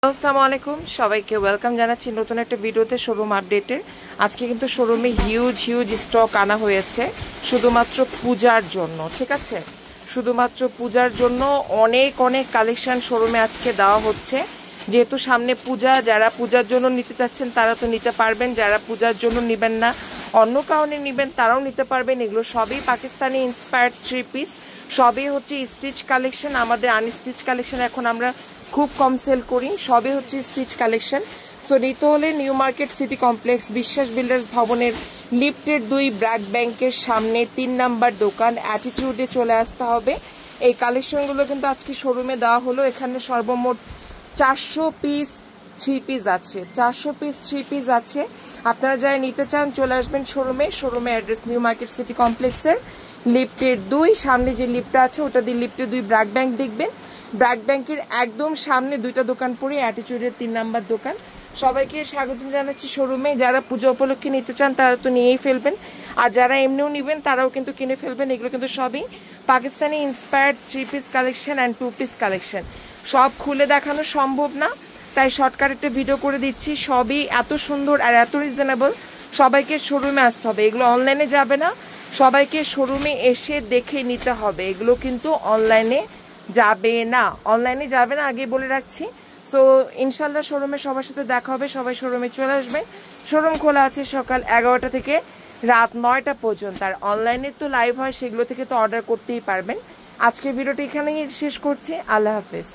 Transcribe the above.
আসসালামু আলাইকুম সবাইকে ওয়েলকাম জানাচ্ছি নতুন একটা ভিডিওতে শোরুম আপডেটের। আজকে কিন্তু শোরুমে হিউজ স্টক আনা হয়েছে শুধুমাত্র পূজার জন্য। ঠিক আছে, শুধুমাত্র পূজার জন্য অনেক কালেকশন শোরুমে আজকে দেওয়া হচ্ছে। যেহেতু সামনে পূজা, যারা পূজার জন্য নিতে চাচ্ছেন তারা তো নিতে পারবেন, যারা পূজার জন্য নেবেন না অন্য কারণে নেবেন তারাও নিতে পারবেন। এগুলো সবই পাকিস্তানি ইন্সপায়ার্ড 3 পিস, সবই হচ্ছে স্টিচ কালেকশন। আমাদের আনস্টিচ কালেকশন এখন আমরা খুব কম সেল করি, সবই হচ্ছে স্টিচ কালেকশন। সো নিতে হলে নিউ মার্কেট সিটি কমপ্লেক্স বিশ্বাস বিল্ডার্স ভবনের লিফটের 2 ব্র্যাক ব্যাংকের সামনে 3 নাম্বার দোকান অ্যাটিটিউডে চলে আসতে হবে। এই কালেকশনগুলো কিন্তু আজকে শোরুমে দেওয়া হলো। এখানে সর্বমোট 400 পিস 3 পিস আছে, 400 পিস 3 পিস আছে। আপনারা যারা নিতে চান চলে আসবেন শোরুমে। অ্যাড্রেস নিউ মার্কেট সিটি কমপ্লেক্সের লিফটের 2, সামনে যে লিফটটা আছে ওটা দিয়ে লিফটের 2 ব্র্যাক ব্যাংক দেখবেন। ব্র্যাক ব্যাংকের একদম সামনে 2টা দোকান পড়ে অ্যাটিটিউডের 3 নাম্বার দোকান। সবাইকে স্বাগতম জানাচ্ছি শোরুমে। যারা পুজো উপলক্ষে নিতে চান তারা তো নিয়েই ফেলবেন, আর যারা এমনিও নেবেন তারাও কিন্তু কিনে ফেলবেন। এগুলো কিন্তু সবই Pakistani inspired 3 piece collection and 2 piece collection. সব খুলে দেখানো সম্ভব না, তাই শর্টকাট একটা ভিডিও করে দিচ্ছি। সবই এত সুন্দর আর এত রিজনেবল, সবাইকে শোরুমে আসতে হবে। এগুলো অনলাইনে যাবে না, সবাইকে শোরুমে এসে দেখে নিতে হবে। এগুলো কিন্তু অনলাইনে যাবে না, আগে বলে রাখছি। সো ইনশাল্লাহ শোরুমে সবার সাথে দেখা হবে, সবাই শোরুমে চলে আসবেন। শোরুম খোলা আছে সকাল 11টা থেকে রাত 9টা পর্যন্ত, আর অনলাইনে তো লাইভ হয়, সেগুলো থেকে তো অর্ডার করতেই পারবেন। আজকের ভিডিওটি এখানেই শেষ করছি। আল্লাহ হাফেজ।